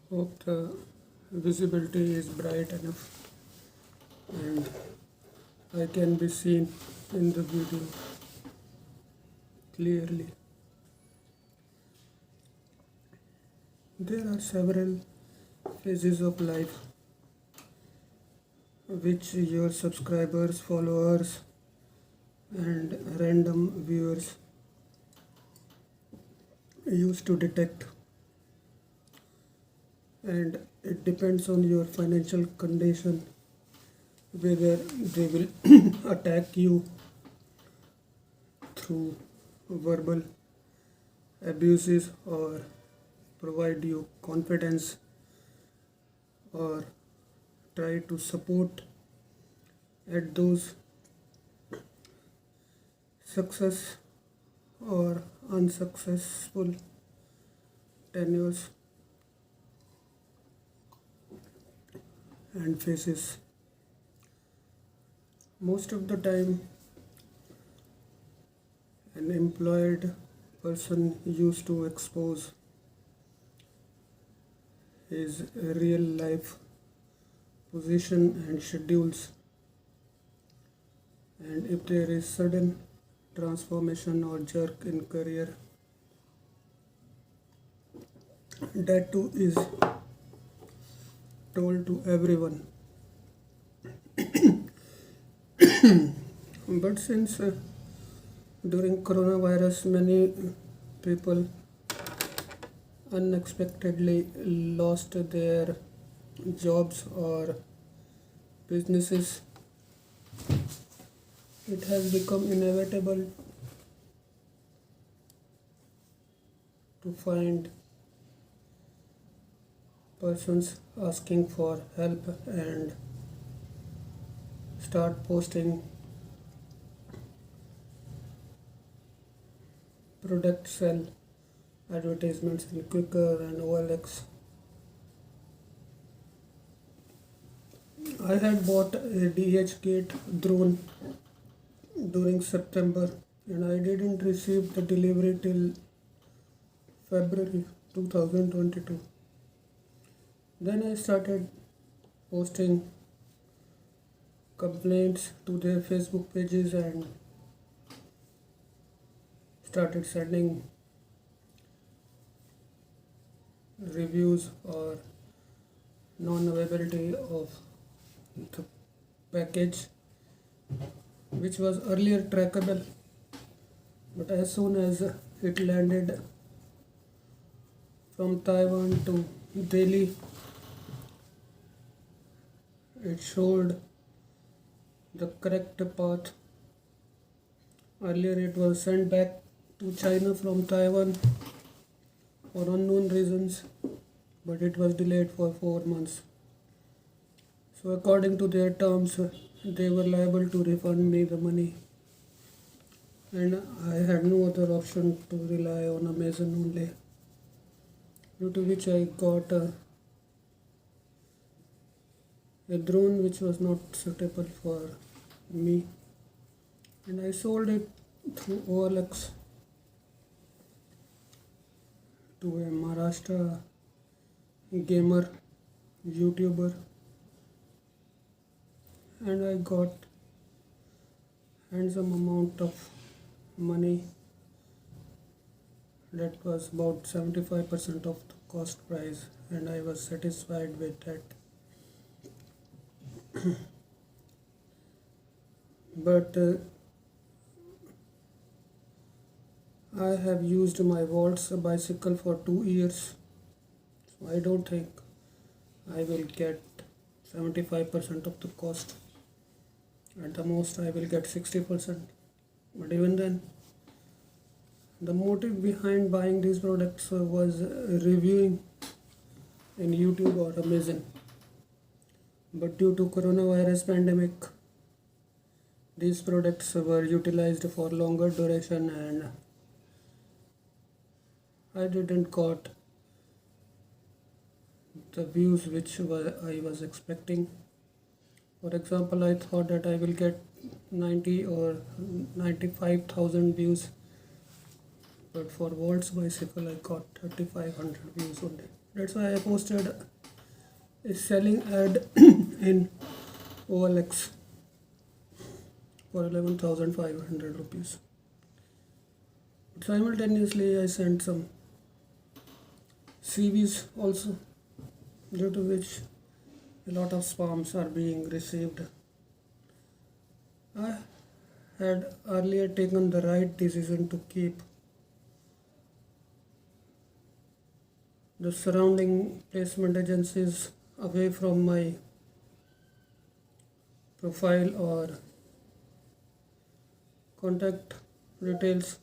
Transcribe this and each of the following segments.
Hope the visibility is bright enough and I can be seen in the video clearly. There are several phases of life which your subscribers, followers, and random viewers used to detect, and it depends on your financial condition whether they will attack you through verbal abuses or provide you confidence or try to support at those success or unsuccessful tenures and phases. Most of the time, an employed person used to expose his real life position and schedules, and if there is sudden transformation or jerk in career, that too is told to everyone. But since during coronavirus many people unexpectedly lost their jobs or businesses, it has become inevitable to find persons asking for help and start posting product sell advertisements in Quicker and OLX. I had bought a DH-Gate drone during September and I didn't receive the delivery till February 2022. Then I started posting complaints to their Facebook pages and started sending reviews or non-availability of the package, which was earlier trackable, but as soon as it landed from Taiwan to Delhi, it showed the correct path. Earlier it was sent back to China from Taiwan for unknown reasons, but it was delayed for 4 months. So according to their terms, they were liable to refund me the money, and I had no other option to rely on Amazon only, due to which I got a drone which was not suitable for me, and I sold it through OLX to a Maharashtra gamer YouTuber, and I got handsome amount of money, that was about 75% of the cost price, and I was satisfied with that. But I have used my Waltz bicycle for 2 years, so I don't think I will get 75% of the cost. At the most I will get 60%, but even then, the motive behind buying these products was reviewing in YouTube or Amazon. But due to coronavirus pandemic, these products were utilized for longer duration and I didn't got the views which I was expecting. For example, I thought that I will get 90 or 95,000 views, but for Waltz bicycle I got 3,500 views only. That's why I posted a selling ad in OLX for 11,500 rupees. Simultaneously, I sent some CVs also, due to which a lot of spams are being received. I had earlier taken the right decision to keep the surrounding placement agencies away from my profile or contact details.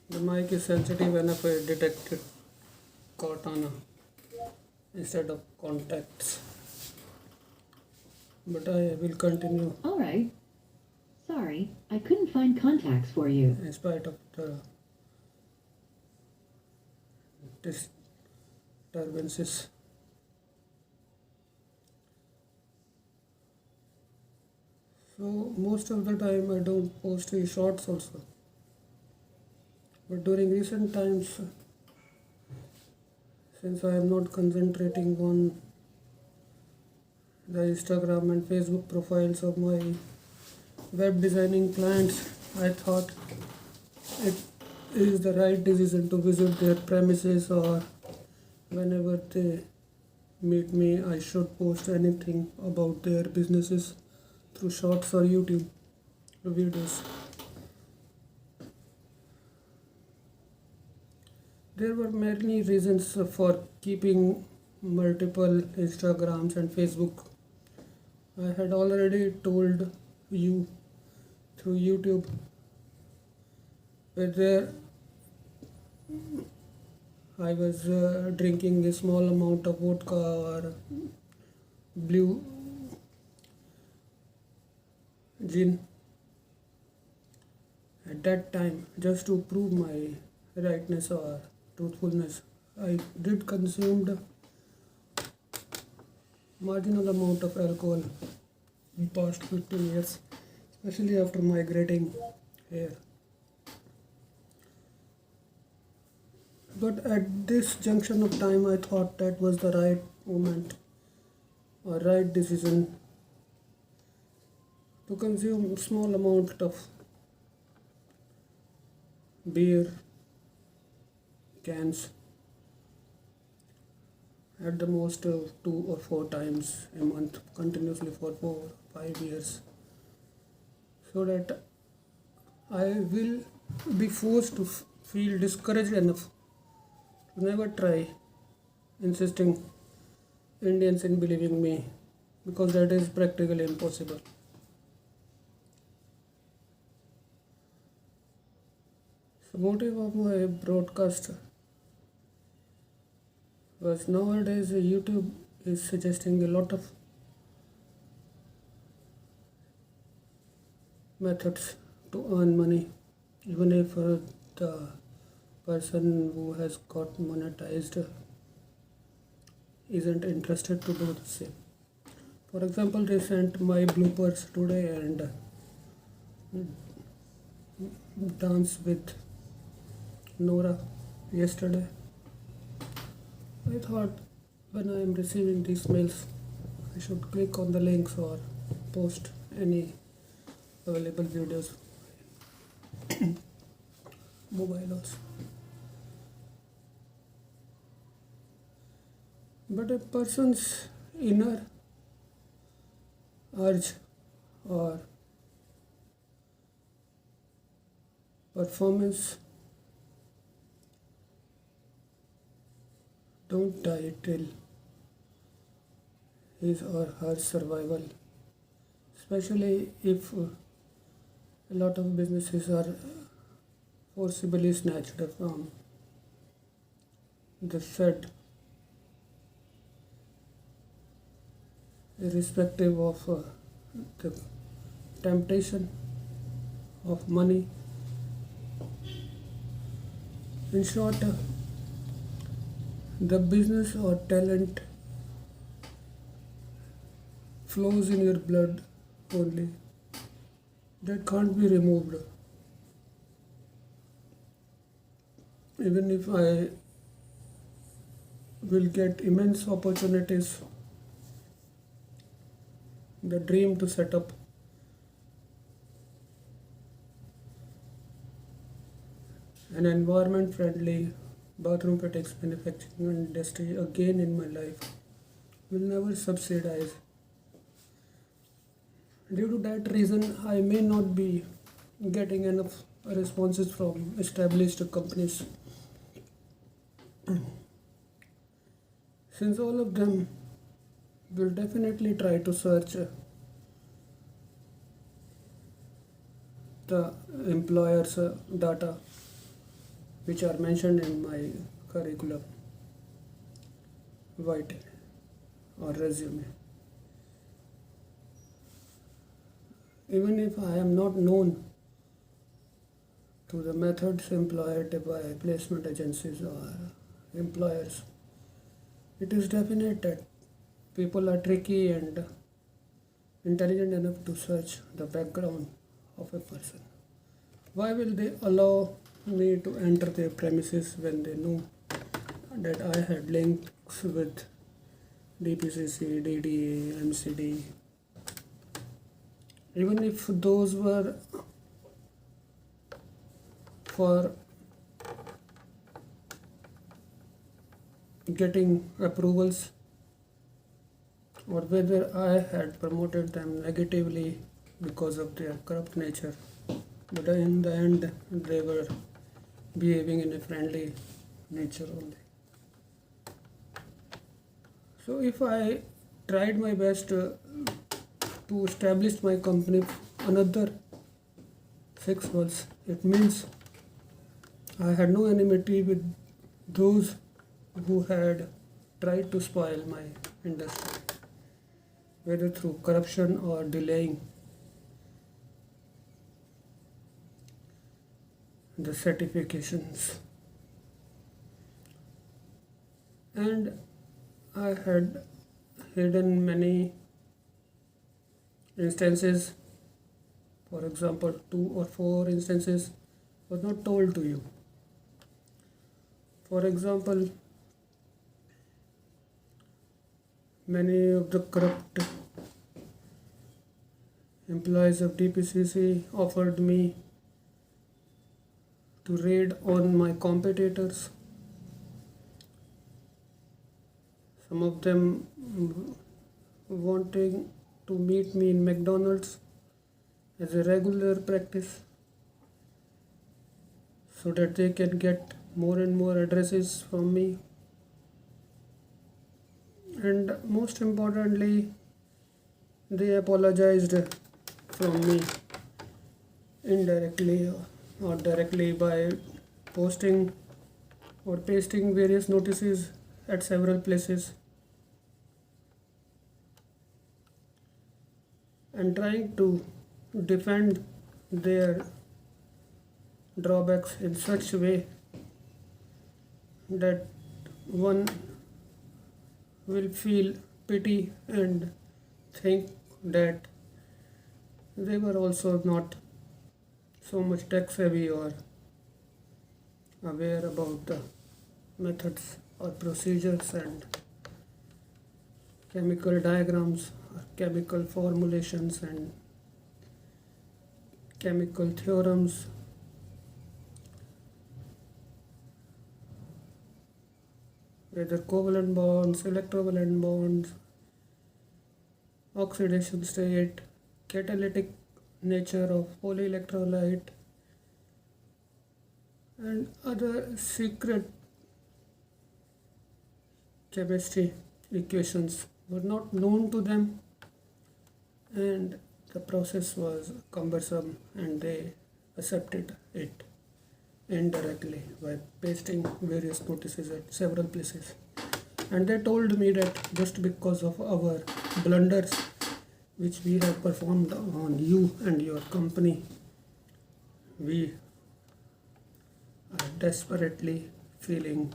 The mic is sensitive enough, I detected Cortana instead of contacts. But I will continue All right. Sorry, I couldn't find contacts for you. in spite of the disturbances. So most of the time I don't post any shorts also. But during recent times, since I am not concentrating on the Instagram and Facebook profiles of my web designing clients, I thought it is the right decision to visit their premises, or whenever they meet me, I should post anything about their businesses through shorts or YouTube videos. There were many reasons for keeping multiple Instagrams and Facebook. I had already told you through YouTube, where I was drinking a small amount of vodka or blue gin at that time, just to prove my rightness or truthfulness. I did consumed marginal amount of alcohol in past 15 years, especially after migrating here. But at this junction of time, I thought that was the right moment or right decision to consume small amount of beer cans, at the most 2 or 4 times a month, continuously for 4 or 5 years, so that I will be forced to feel discouraged enough to never try insisting Indians in believing me, because that is practically impossible. The motive of my broadcast was, nowadays YouTube is suggesting a lot of methods to earn money, even if the person who has got monetized isn't interested to do the same. For example, they sent my bloopers today and dance with Nora yesterday. I thought when I am receiving these mails, I should click on the links or post any available videos, mobile also. But a person's inner urge or performance don't die till his or her survival, especially if a lot of businesses are forcibly snatched from the Fed, irrespective of the temptation of money. In short, the business or talent flows in your blood only, that can't be removed. even if I will get immense opportunities, the dream to set up an environment friendly bathroom products manufacturing industry again in my life will never subsidize. Due to that reason, I may not be getting enough responses from established companies. Since all of them will definitely try to search the employer's data which are mentioned in my curriculum, Vitae or resume. Even if I am not known to the methods employed by placement agencies or employers, it is definite that people are tricky and intelligent enough to search the background of a person. Why will they allow me to enter their premises when they know that I had links with DPCC, DDA, MCD? Even if those were for getting approvals, or whether I had promoted them negatively because of their corrupt nature, but in the end they were behaving in a friendly nature only. So if I tried my best to establish my company another 6 months, it means I had no enmity with those who had tried to spoil my industry, whether through corruption or delaying the certifications. And I had hidden many instances, for example, 2 or 4 instances was not told to you. For example, many of the corrupt employees of DPCC offered me to raid on my competitors. Some of them wanting to meet me in McDonald's as a regular practice so that they can get more and more addresses from me. And most importantly, they apologized from me indirectly or directly by posting or pasting various notices at several places and trying to defend their drawbacks in such a way that one will feel pity and think that they were also not so much tech savvy or aware about the methods or procedures and chemical diagrams or chemical formulations and chemical theorems, whether covalent bonds, electrovalent bonds, oxidation state, catalytic nature of polyelectrolyte, and other secret chemistry equations were not known to them, and the process was cumbersome and they accepted it indirectly by pasting various notices at several places. And they told me that just because of our blunders which we have performed on you and your company, we are desperately feeling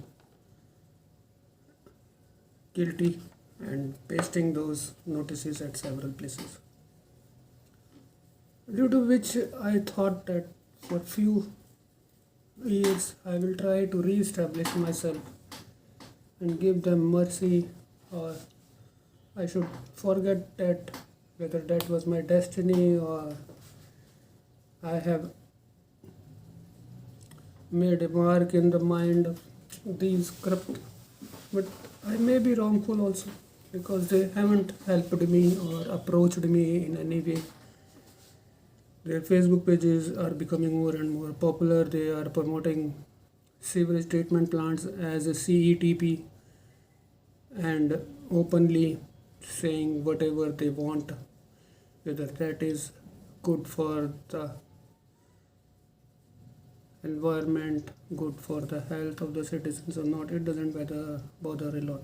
guilty and pasting those notices at several places. Due to which I thought that for few years, I will try to re-establish myself and give them mercy, or I should forget that whether that was my destiny or I have made a mark in the mind of these corrupt. But I may be wrongful also because they haven't helped me or approached me in any way. Their Facebook pages are becoming more and more popular. They are promoting sewage treatment plants as a CETP and openly saying whatever they want, whether that is good for the environment, good for the health of the citizens or not, it doesn't bother a lot.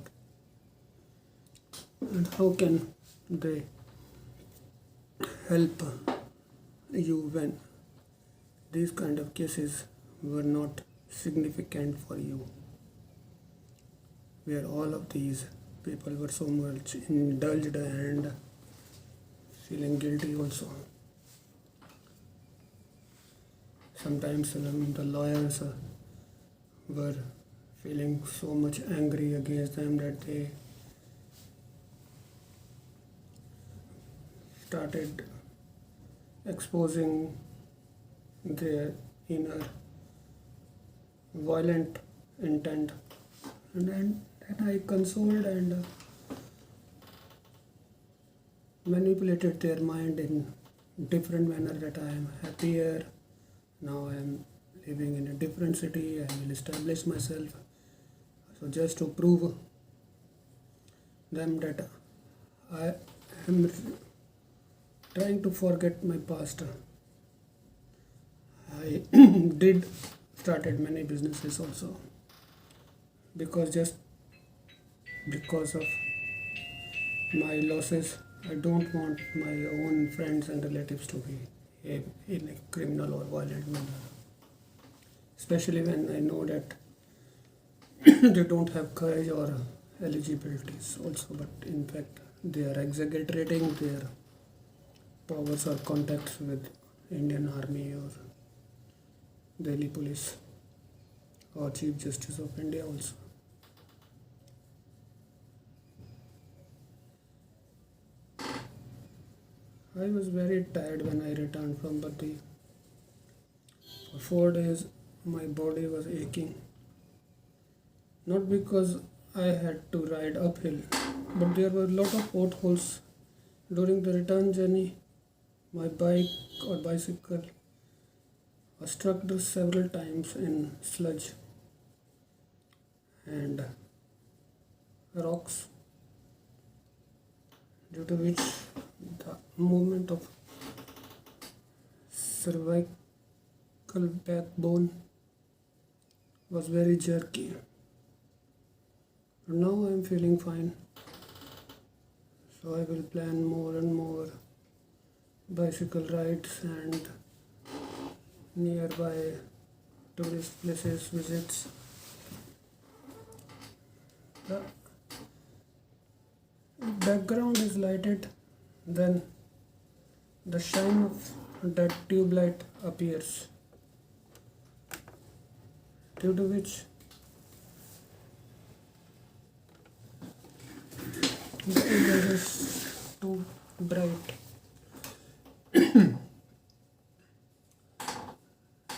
And how can they help you when these kind of cases were not significant for you, where all of these people were so much indulged and feeling guilty also. Sometimes the lawyers were feeling so much angry against them that they started exposing their inner violent intent, and then I consoled and manipulated their mind in different manner that I am happier. Now I am living in a different city. I will establish myself. So just to prove them that I am trying to forget my past, I did started many businesses also because of my losses, I don't want my own friends and relatives to be in a criminal or violent manner, especially when I know that they don't have courage or eligibilities also, but in fact they are exaggerating their powers or contacts with Indian Army or Delhi Police or Chief Justice of India also. I was very tired when I returned from Bati. For 4 days my body was aching, not because I had to ride uphill, but there were a lot of potholes during the return journey. My bike or bicycle was struck several times in sludge and rocks, due to which the movement of cervical backbone was very jerky. Now I am feeling fine, so I will plan more and more bicycle rides and nearby tourist places visits. The background is lighted, then the shine of that tube light appears, due to which the image is too bright.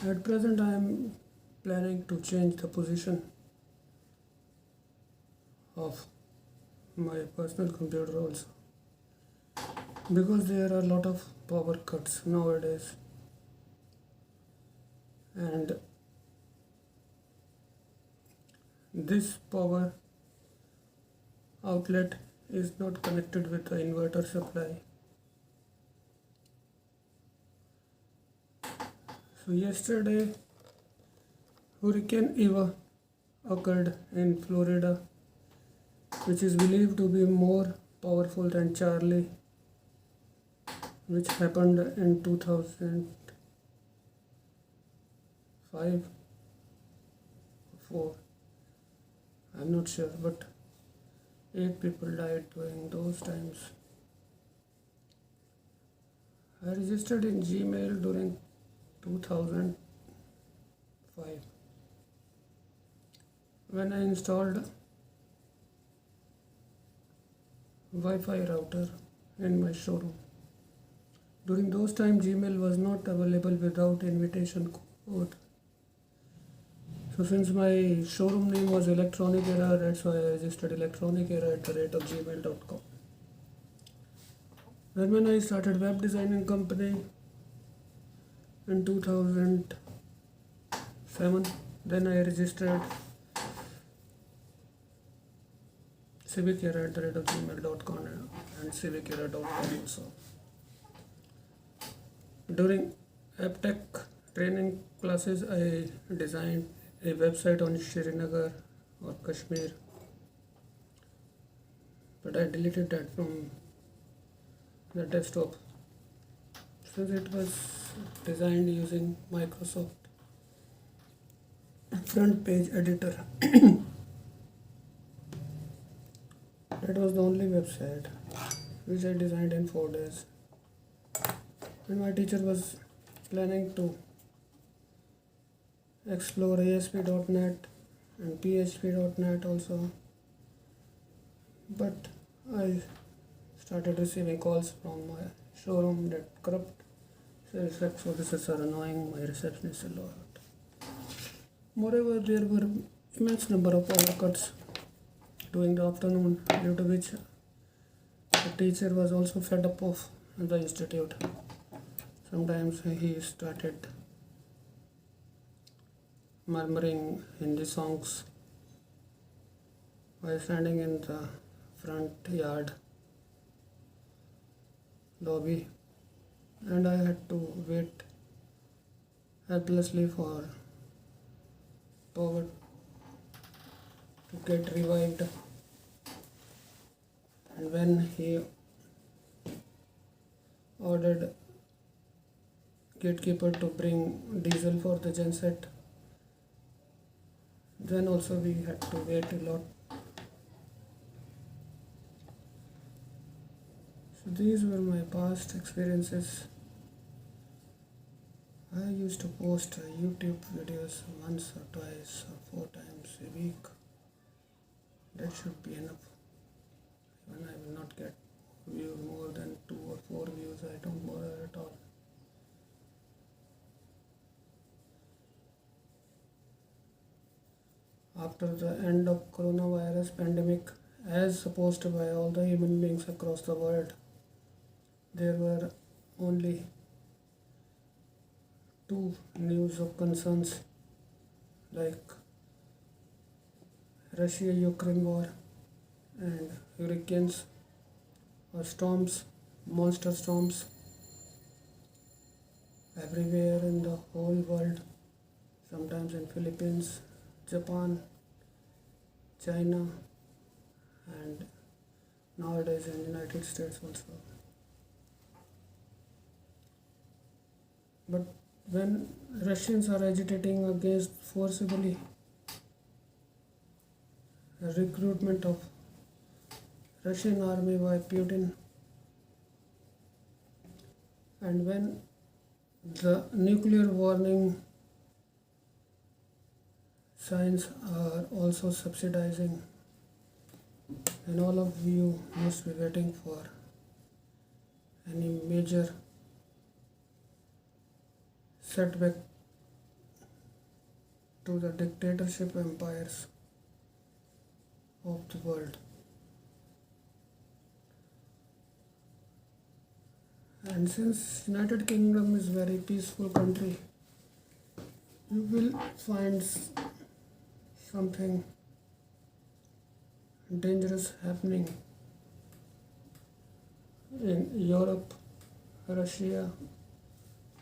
At present I am planning to change the position of my personal computer also, because there are a lot of power cuts nowadays, and this power outlet is not connected with the inverter supply. So yesterday Hurricane Eva occurred in Florida, which is believed to be more powerful than Charlie, which happened in 2005 4. I'm not sure, but 8 people died during those times. I registered in Gmail during 2005. when I installed Wi-Fi router in my showroom. During those times, Gmail was not available without invitation code. So since my showroom name was Electronic Era, that's why I registered Electronic Era at the rate of gmail.com. Then when I started web designing company in 2007, then I registered civicera at the rate of gmail.com and civicera.com also. During AppTech training classes, I designed a website on Srinagar or Kashmir, but I deleted that from the desktop since it was designed using Microsoft front page editor. That was the only website which I designed in 4 days. And my teacher was planning to explore ASP.NET and PHP.NET also, but I started receiving calls from my showroom that corrupt sales rep services are annoying my receptionist a lot. Moreover, there were immense number of power cuts during the afternoon, due to which the teacher was also fed up of the institute. Sometimes he started murmuring Hindi songs while standing in the front yard lobby, and I had to wait helplessly for power to get revived. And when he ordered gatekeeper to bring diesel for the genset, then also we had to wait a lot. So these were my past experiences. I used to post YouTube videos once or twice or 4 times a week. That should be enough. When I will not get views more than 2 or 4 views, I don't bother at all. After the end of coronavirus pandemic, as supposed by all the human beings across the world, there were only 2 news of concerns, like Russia-Ukraine war and hurricanes or storms, monster storms everywhere in the whole world, sometimes in Philippines, Japan, China, and nowadays in United States also. But when Russians are agitating against forcibly recruitment of Russian army by Putin, and when the nuclear warning signs are also subsidizing, and all of you must be waiting for any major setback to the dictatorship empires of the world. And since United Kingdom is very peaceful country, you will find something dangerous happening in Europe, Russia,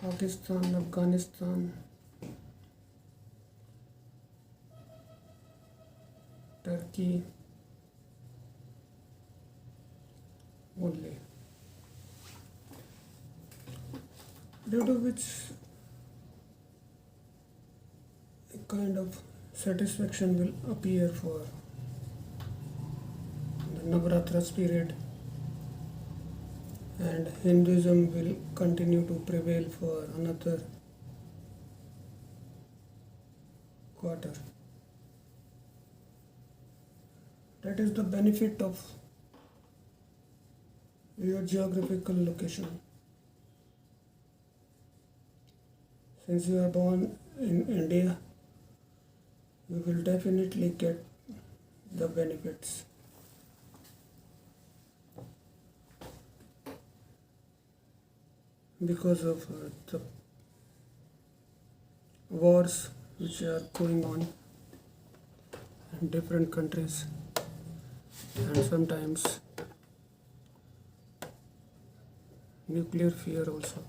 Pakistan, Afghanistan, Turkey only, due to which a kind of satisfaction will appear for the Navratras period, and Hinduism will continue to prevail for another quarter. That is the benefit of your geographical location. Since you are born in India, you will definitely get the benefits. Because of the wars which are going on in different countries, and sometimes nuclear fear also.